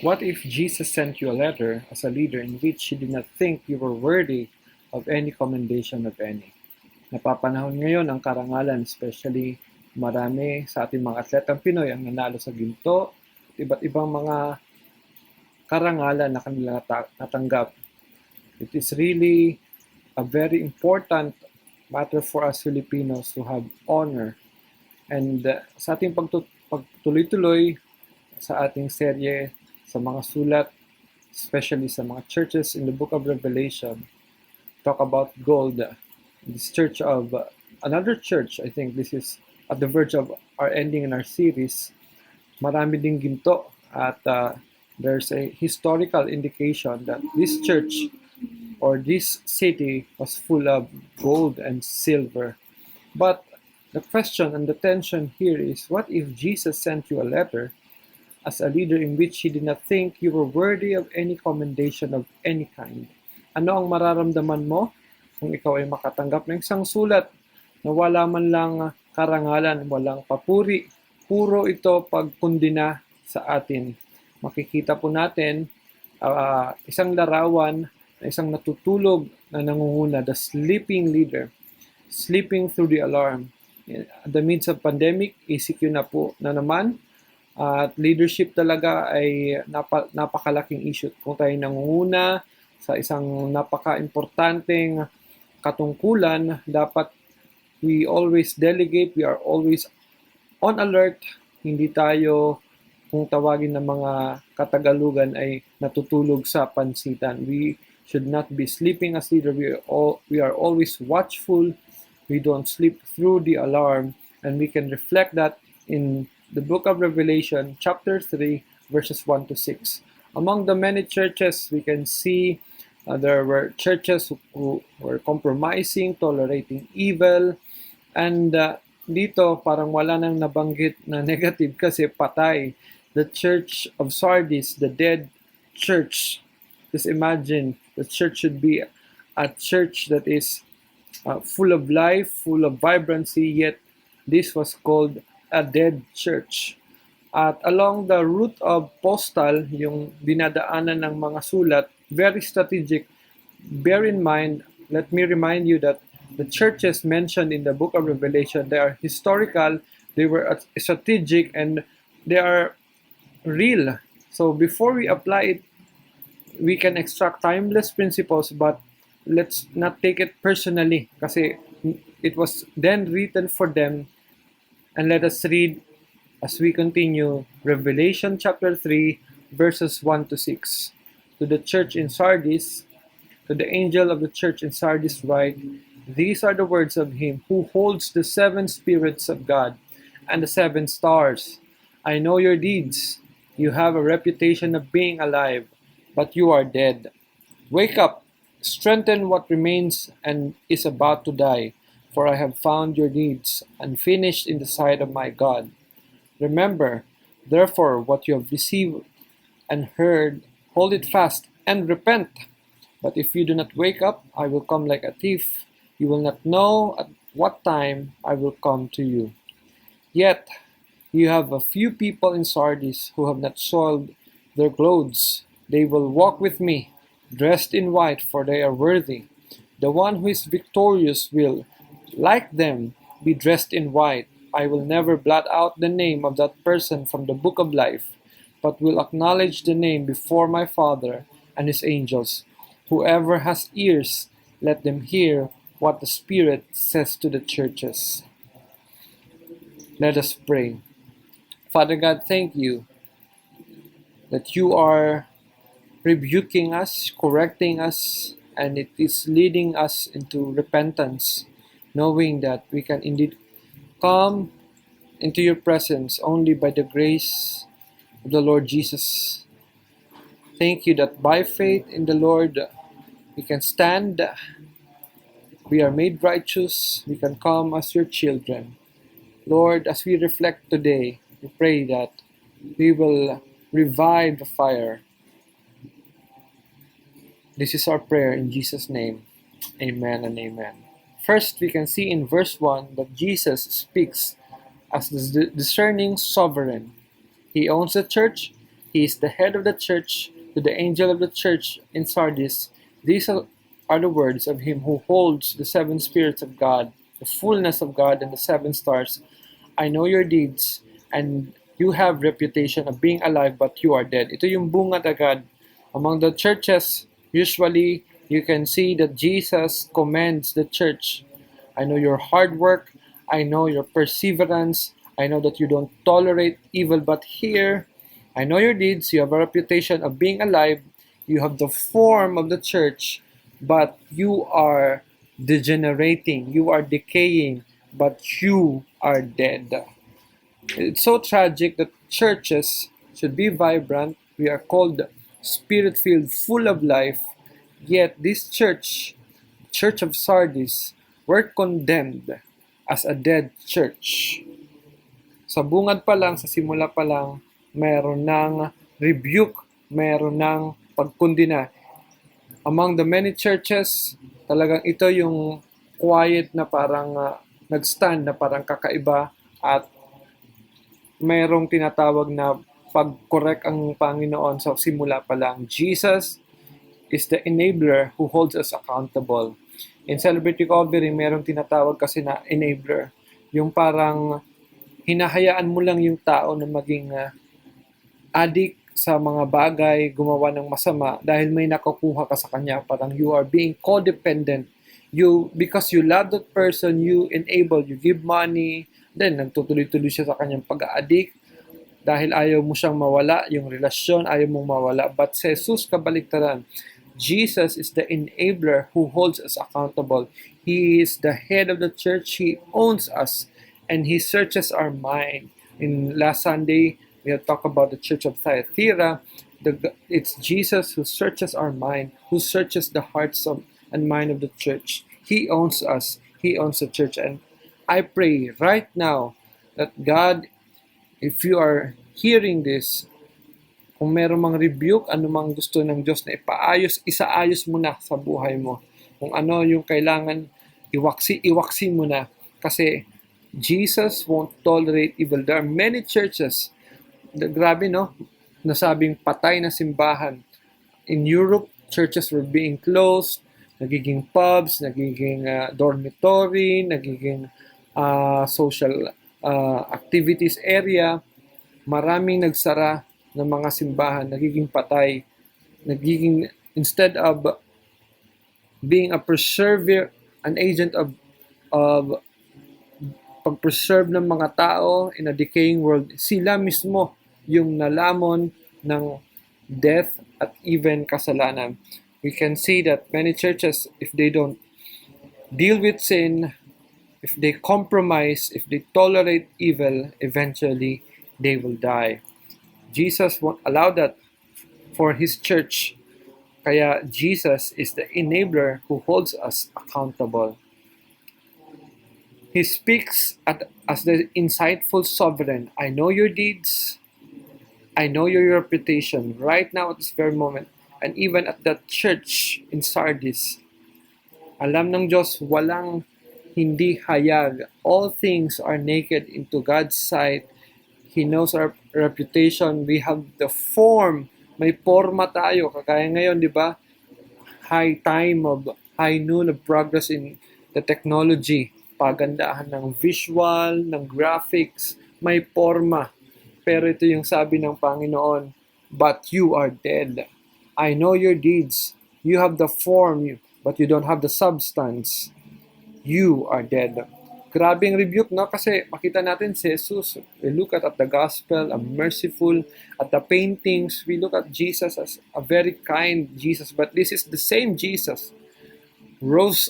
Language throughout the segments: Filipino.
What if Jesus sent you a letter as a leader in which he did not think you were worthy of any commendation of any? Napapanahon ngayon ang karangalan, especially marami sa ating mga atletang Pinoy ang nanalo sa ginto, iba't ibang mga karangalan na kanila natanggap. It is really a very important matter for us Filipinos to have honor. And sa ating pagtuloy-tuloy sa ating serye sa mga sulat, especially sa mga churches in the book of Revelation, talk about gold. This church of another church, I think this is at the verge of our ending in our series, marami ding ginto at there's a historical indication that this church or this city was full of gold and silver. But the question and the tension here is, what if Jesus sent you a letter as a leader in which he did not think you were worthy of any commendation of any kind? Ano ang mararamdaman mo kung ikaw ay makatanggap ng isang sulat na wala man lang karangalan, walang papuri, puro ito pagkundina sa atin? Makikita po natin isang larawan na isang natutulog na nangunguna, the sleeping leader, sleeping through the alarm. At the midst of pandemic, ECQ na po na naman. At leadership talaga ay napakalaking issue. Kung tayo nangunguna sa isang napaka-importanteng katungkulan, dapat we always delegate, we are always on alert, hindi tayo kung tawagin ng mga Katagalugan ay natutulog sa pansitan. We should not be sleeping as leader. We are always watchful. We don't sleep through the alarm, and we can reflect that in the book of Revelation, chapter 3, verses 1 to 6. Among the many churches, we can see there were churches who were compromising, tolerating evil, and dito parang wala nang nabanggit na negative kasi patay. The church of Sardis, the dead church. Just imagine, the church should be a church that is full of life, full of vibrancy, yet this was called a dead church. At along the route of postal, yung dinadaanan ng mga sulat, very strategic. Bear in mind, let me remind you that the churches mentioned in the book of Revelation, they are historical, they were strategic, and they are real. So before we apply it, we can extract timeless principles, but let's not take it personally kasi it was then written for them. And let us read as we continue Revelation chapter 3 verses 1 to 6. To the church in Sardis, to the angel of the church in Sardis write, these are the words of him who holds the 7 spirits of God and the 7 stars. I know your deeds. You have a reputation of being alive, but you are dead. Wake up, strengthen what remains and is about to die, for I have found your deeds unfinished in the sight of my God. Remember, therefore, what you have received and heard, hold it fast and repent. But if you do not wake up, I will come like a thief. You will not know at what time I will come to you. Yet, you have a few people in Sardis who have not soiled their clothes. They will walk with me, dressed in white, for they are worthy. The one who is victorious will, like them, be dressed in white. I will never blot out the name of that person from the book of life, but will acknowledge the name before my Father and his angels. Whoever has ears, let them hear what the Spirit says to the churches. Let us pray. Father God, thank you that you are rebuking us, correcting us, and it is leading us into repentance, knowing that we can indeed come into your presence only by the grace of the Lord Jesus. Thank you that by faith in the Lord, we can stand, we are made righteous, we can come as your children. Lord, as we reflect today, we pray that we will revive the fire. This is our prayer in Jesus' name. Amen and amen. First, we can see in verse 1 that Jesus speaks as the discerning sovereign. He owns the church, He is the head of the church. To the angel of the church in Sardis, these are the words of him who holds the seven spirits of God, the fullness of God, and the seven stars. I know your deeds, and you have reputation of being alive, but you are dead. Ito yung bungad agad. Among the churches, usually, you can see that Jesus commends the church. I know your hard work. I know your perseverance. I know that you don't tolerate evil, but here, I know your deeds. You have a reputation of being alive. You have the form of the church, but you are degenerating. You are decaying, but you are dead. It's so tragic that churches should be vibrant. We are called spirit-filled, full of life. Yet this church, Church of Sardis, were condemned as a dead church. Sa bungad pa lang, sa simula pa lang, mayroon ng rebuke, mayroon ng pagkundina. Among the many churches, talagang ito yung quiet na parang nag-stand na parang kakaiba at mayroong tinatawag na pag-correct ang Panginoon sa simula pa lang. Jesus is the enabler who holds us accountable. In Celebrate Recovery, mayroong tinatawag kasi na enabler. Yung parang hinahayaan mo lang yung tao na maging addict sa mga bagay, gumawa ng masama dahil may nakukuha ka sa kanya. Parang you are being codependent. Because you love that person, you enable, you give money, then nagtutuloy-tuloy siya sa kanyang pag-addict dahil ayaw mo siyang mawala, yung relasyon, ayaw mong mawala. But sa Jesus, kabaliktaran, Jesus is the enabler who holds us accountable. He is the head of the church. He owns us, and He searches our mind. In last Sunday, we had talked about the church of Thyatira. It's Jesus who searches our mind, who searches the hearts and mind of the church. He owns us. He owns the church. And I pray right now that God, if you are hearing this, kung meron mang rebuke, anumang gusto ng Diyos na isaayos mo na sa buhay mo. Kung ano yung kailangan, iwaksi mo na. Kasi Jesus won't tolerate evil. There are many churches, grabe no, nasabing patay na simbahan. In Europe, churches were being closed, nagiging pubs, nagiging dormitory, nagiging social activities area. Maraming nagsara ng mga simbahan, nagiging patay, instead of being a preserver, an agent of pag-preserve ng mga tao in a decaying world, sila mismo yung nalamon ng death at even kasalanan. We can see that many churches, if they don't deal with sin, if they compromise, if they tolerate evil, eventually they will die. Jesus won't allow that for His church. Kaya Jesus is the enabler who holds us accountable. He speaks as the insightful sovereign. I know your deeds. I know your reputation right now at this very moment. And even at that church in Sardis, alam ng Diyos, walang hindi hayag. All things are naked into God's sight. He knows our reputation. We have the form. May forma tayo. Kagaya ngayon, di ba? High noon of progress in the technology. Pagandahan ng visual, ng graphics. May forma. Pero ito yung sabi ng Panginoon, but you are dead. I know your deeds. You have the form, but you don't have the substance. You are dead. Grabing rebuke, no? Kasi makita natin si Jesus. We look at the gospel, a merciful, at the paintings, we look at Jesus as a very kind Jesus. But this is the same Jesus. Rose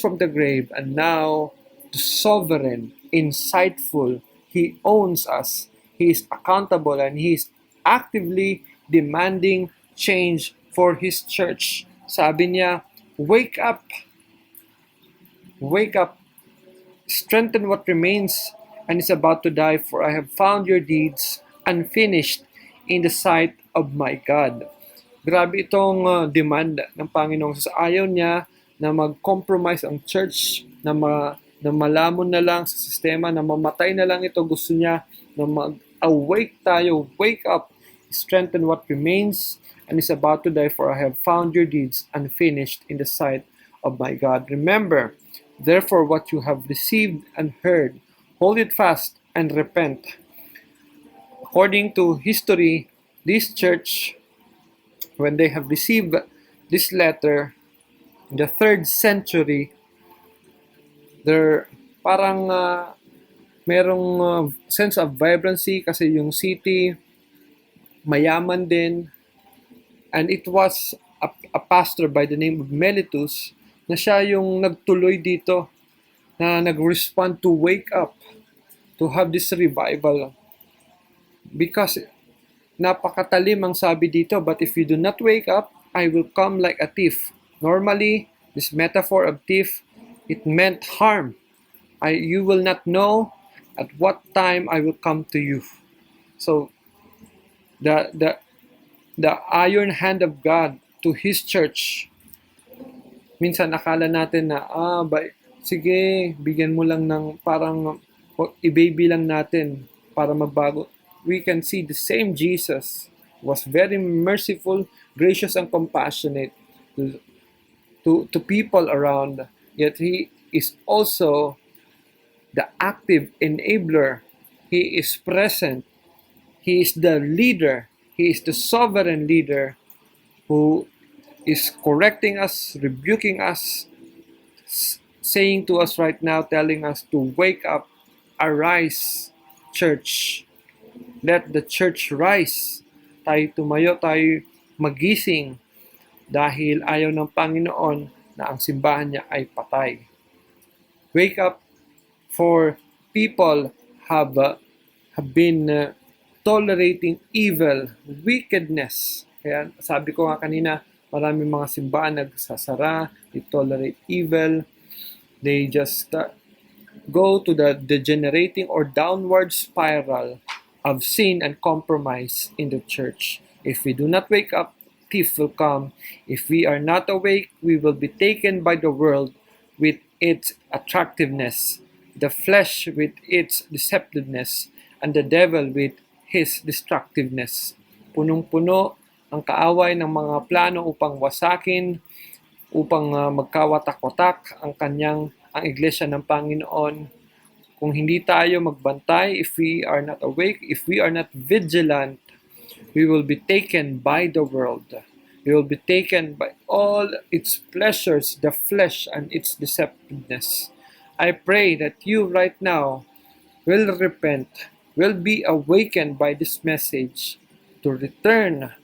from the grave, and now the sovereign, insightful, He owns us. He is accountable, and He is actively demanding change for His church. Sabi niya, wake up. Wake up. Strengthen what remains and is about to die, for I have found your deeds unfinished in the sight of my God. Grabe itong demand ng Panginoon. Sa ayaw niya na mag-compromise ang church, na malamon na lang sa sistema, na mamatay na lang ito. Gusto niya na awake tayo, wake up, strengthen what remains and is about to die, for I have found your deeds unfinished in the sight of my God. Remember, therefore, what you have received and heard, hold it fast and repent. According to history, this church, when they have received this letter in the 3rd century, they're parang merong sense of vibrancy kasi yung city mayaman din, and it was a pastor by the name of Mellitus na siya yung nagtuloy dito, na nag-respond to wake up, to have this revival, because napakatalim ang sabi dito, but if you do not wake up, I will come like a thief. Normally, this metaphor of thief, it meant harm. You will not know at what time I will come to you. So, the iron hand of God to His church. Minsan akala natin na, sige, bigyan mo lang ng parang, i-baby lang natin para magbago. We can see the same Jesus was very merciful, gracious, and compassionate to people around. Yet He is also the active enabler. He is present. He is the leader. He is the sovereign leader who is correcting us, rebuking us, saying to us right now, telling us to wake up, arise, church. Let the church rise. Tayo tumayo, tayo magising dahil ayaw ng Panginoon na ang simbahan niya ay patay. Wake up, for people have been tolerating evil, wickedness. Kaya sabi ko nga kanina, maraming mga simbahan nagsasara, they tolerate evil, they just go to the degenerating or downward spiral of sin and compromise in the church. If we do not wake up, thief will come. If we are not awake, we will be taken by the world with its attractiveness, the flesh with its deceptiveness, and the devil with his destructiveness. Punong-puno ang kaaway ng mga plano upang wasakin, upang magkawatak-watak ang iglesia ng Panginoon. Kung hindi tayo magbantay, if we are not awake, if we are not vigilant, we will be taken by the world. We will be taken by all its pleasures, the flesh and its deceptiveness. I pray that you right now will repent, will be awakened by this message to return.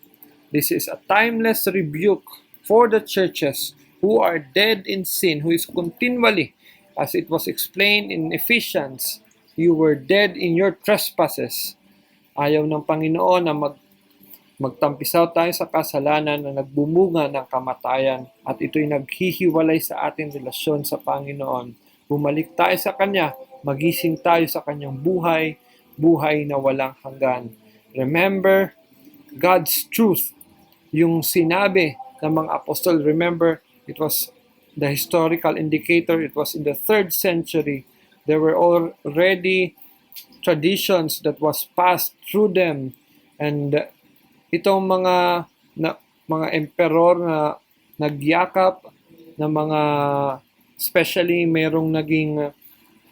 This is a timeless rebuke for the churches who are dead in sin, who is continually, as it was explained in Ephesians, you were dead in your trespasses. Ayaw ng Panginoon na magtampisaw tayo sa kasalanan na nagbubunga ng kamatayan, at ito'y naghihiwalay sa ating relasyon sa Panginoon. Bumalik tayo sa Kanya, magising tayo sa Kanyang buhay, buhay na walang hanggan. Remember God's truth. Yung sinabi ng mga apostol, remember, it was the historical indicator, it was in the 3rd century. There were already traditions that was passed through them, and itong mga emperor na nagyakap na mga, especially merong naging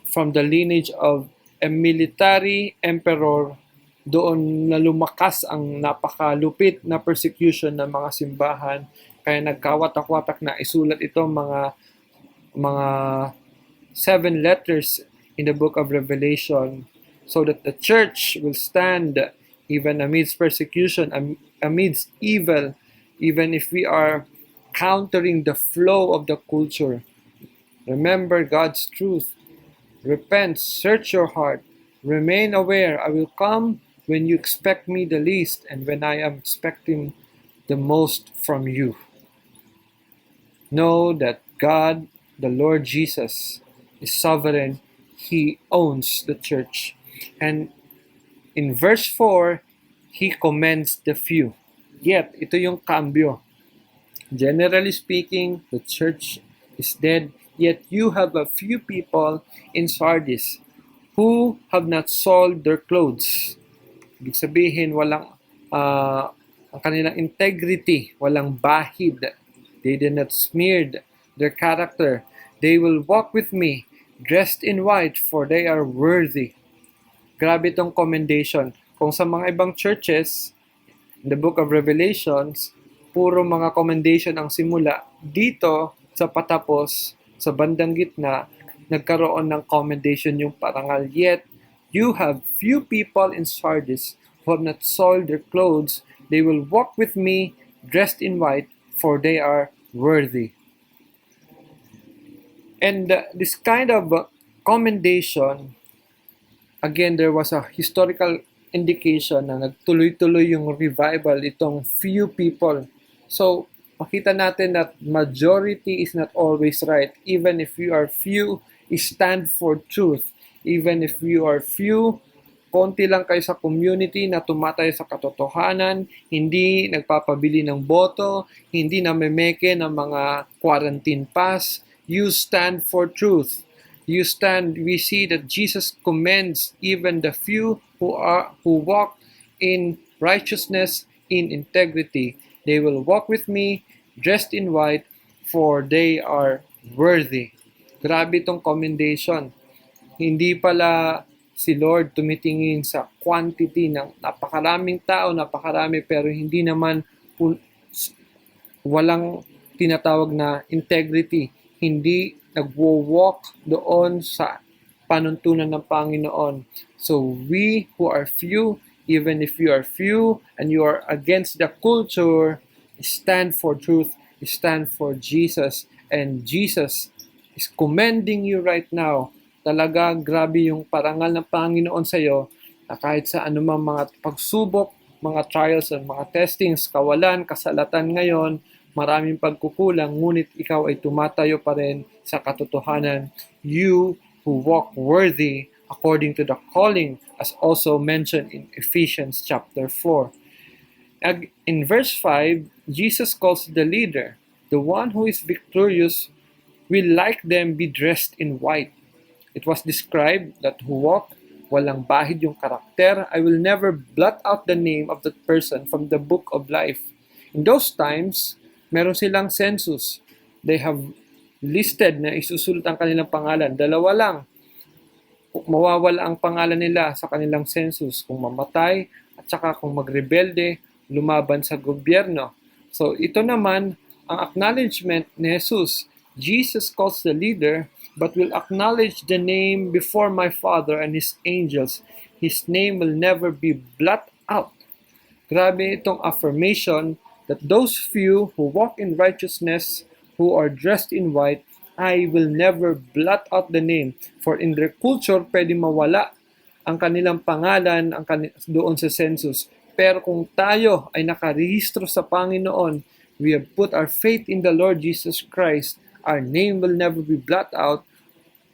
from the lineage of a military emperor, doon na lumakas ang napakalupit na persecution ng mga simbahan. Kaya nagkawatak-watak na isulat ito mga 7 letters in the book of Revelation, so that the church will stand even amidst persecution, amidst evil, even if we are countering the flow of the culture. Remember God's truth. Repent, search your heart, remain aware. I will come when you expect me the least, and when I am expecting the most from you. Know that God, the Lord Jesus, is sovereign. He owns the church. And in verse 4, He commends the few. Yet, ito yung cambio. Generally speaking, the church is dead. Yet you have a few people in Sardis who have not sold their clothes. Ibig sabihin, ang kanilang integrity, walang bahid. They did not smeared their character. They will walk with me, dressed in white, for they are worthy. Grabe itong commendation. Kung sa mga ibang churches, in the book of Revelations, puro mga commendation ang simula. Dito, sa patapos, sa bandang gitna, nagkaroon ng commendation yung parangal. Yet, you have few people in Sardis who have not soiled their clothes. They will walk with me, dressed in white, for they are worthy. And this kind of commendation, again, there was a historical indication na nagtuloy-tuloy yung revival itong few people. So, makita natin that majority is not always right. Even if you are few, stand for truth. Even if you are few, konti lang kayo sa community na tumatay sa katotohanan, hindi nagpapabili ng boto, hindi namemeke ng mga quarantine pass, you stand for truth. You stand, we see that Jesus commends even the few who walk in righteousness, in integrity. They will walk with me, dressed in white, for they are worthy. Grabe itong commendation. Hindi pala si Lord tumitingin sa quantity ng napakaraming tao, napakarami, pero hindi naman walang tinatawag na integrity. Hindi nagwo-walk doon sa panuntunan ng Panginoon. So we who are few, even if you are few and you are against the culture, stand for truth, stand for Jesus. And Jesus is commending you right now. Talaga grabe yung parangal ng Panginoon sa iyo na kahit sa anumang mga pagsubok, mga trials at mga testings, kawalan, kasalatan ngayon, maraming pagkukulang, ngunit ikaw ay tumatayo pa rin sa katotohanan. You who walk worthy according to the calling, as also mentioned in Ephesians chapter 4. In verse 5, Jesus calls the leader, the one who is victorious, will like them be dressed in white. It was described that who walk, walang bahid yung karakter, I will never blot out the name of that person from the book of life. In those times, meron silang census. They have listed na isusulat ang kanilang pangalan. Dalawa lang. Mawawala ang pangalan nila sa kanilang census kung mamatay at saka kung magrebelde, lumaban sa gobyerno. So ito naman ang acknowledgement ni Jesus. Jesus calls the leader but will acknowledge the name before my Father and His angels. His name will never be blot out. Grabe itong affirmation that those few who walk in righteousness, who are dressed in white, I will never blot out the name. For in their culture, pwede mawala ang kanilang pangalan doon sa census. Pero kung tayo ay nakarehistro sa Panginoon, we have put our faith in the Lord Jesus Christ, our name will never be blot out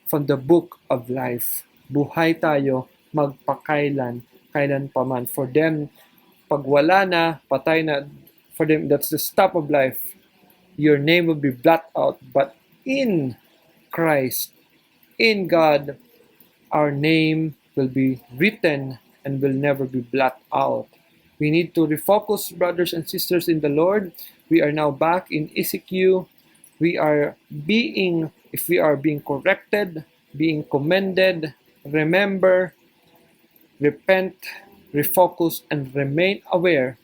from the book of life. Buhay tayo magpakailan, kailanpaman. For them, pag wala na, patay na, for them, that's the stop of life. Your name will be blotted out. But in Christ, in God, our name will be written and will never be blotted out. We need to refocus, brothers and sisters in the Lord. We are now back in ECQ. If we are being corrected, being commended, remember, repent, refocus, and remain aware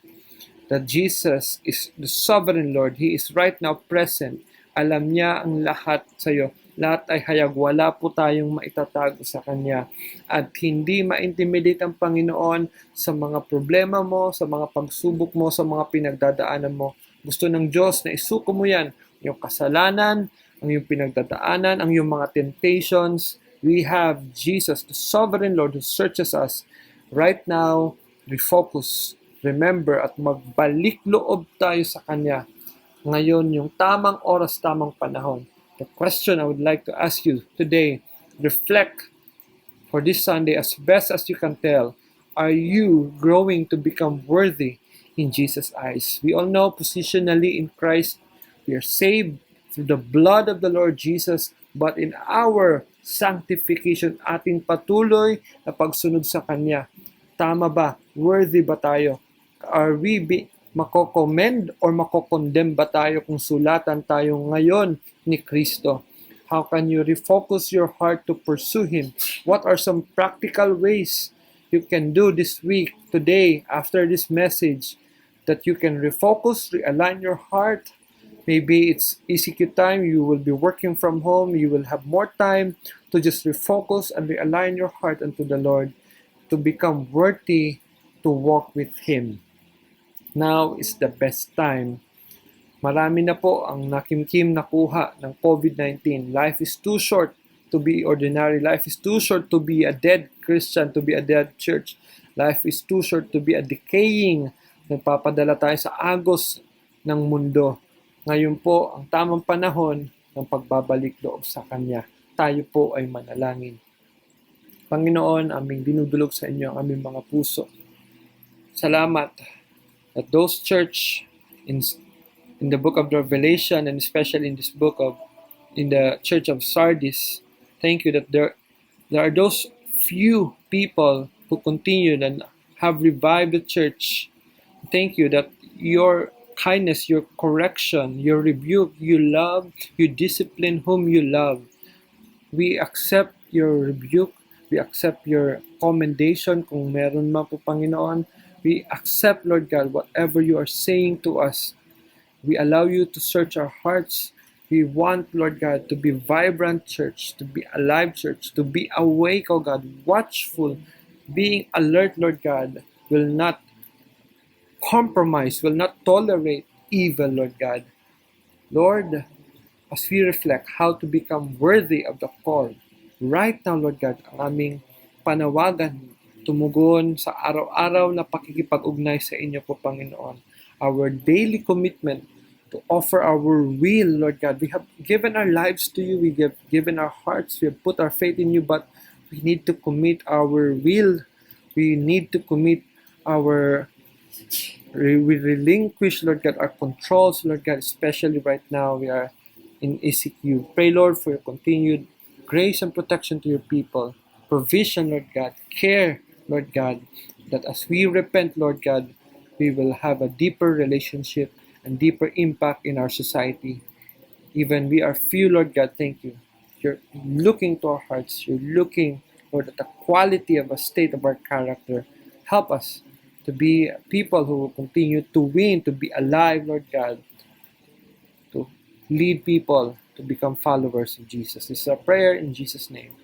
that Jesus is the sovereign Lord. He is right now present. Alam niya ang lahat sa iyo. Lahat ay hayag. Wala po tayong maitatago sa Kanya. At hindi ma-intimidate ang Panginoon sa mga problema mo, sa mga pagsubok mo, sa mga pinagdadaanan mo. Gusto ng Diyos na isuko mo yan. Yung kasalanan, ang yung pinagdadaanan, ang yung mga temptations. We have Jesus, the sovereign Lord who searches us. Right now, refocus. Remember at magbalik loob tayo sa Kanya. Ngayon, yung tamang oras, tamang panahon. The question I would like to ask you today, reflect for this Sunday as best as you can tell. Are you growing to become worthy in Jesus' eyes? We all know positionally in Christ, we are saved through the blood of the Lord Jesus, but in our sanctification, ating patuloy na pagsunod sa Kanya, Tama ba? Worthy ba tayo? Are we mako-commend or mako-condemn ba tayo kung sulatan tayo ngayon ni Kristo? How can you refocus your heart to pursue Him? What are some practical ways you can do this week, today, after this message, that you can refocus, realign your heart? Maybe it's ECQ time, you will be working from home, you will have more time to just refocus and realign your heart unto the Lord to become worthy to walk with Him. Now is the best time. Marami na po ang nakimkim nakuha ng COVID-19. Life is too short to be ordinary. Life is too short to be a dead Christian, to be a dead church. Life is too short to be a decaying. Nagpapadala tayo sa agos ng mundo. Ngayon po, ang tamang panahon ng pagbabalik loob sa Kanya. Tayo po ay manalangin. Panginoon, aming dinudulog sa inyo ang aming mga puso. Salamat that those church in the book of Revelation, and especially in this book in the church of Sardis, thank you that there are those few people who continue and have revived the church. Thank you that your kindness, your correction, your rebuke, you love, you discipline whom you love. We accept your rebuke, we accept your commendation kung meron man po, Panginoon. We accept, Lord God, whatever you are saying to us. We allow you to search our hearts. We want, Lord God, to be vibrant church, to be alive church, to be awake, oh God, watchful, being alert, Lord God, will not compromise, will not tolerate evil, Lord God. Lord, as we reflect how to become worthy of the call, right now, Lord God, ang aming panawagan, tumugon sa araw-araw na pakikipag-ugnay sa inyo po, Panginoon. Our daily commitment to offer our will, Lord God. We have given our lives to you. We have given our hearts. We have put our faith in you, but we need to commit our will. We need to commit we relinquish, Lord God, our controls, Lord God, especially right now we are in ECQ. Pray, Lord, for your continued grace and protection to your people. Provision, Lord God. Care, Lord God, that as we repent, Lord God, we will have a deeper relationship and deeper impact in our society. Even we are few, Lord God, thank you. You're looking to our hearts. You're looking, Lord, at the quality of a state of our character. Help us to be people who will continue to win, to be alive, Lord God, to lead people to become followers of Jesus. This is a prayer in Jesus' name.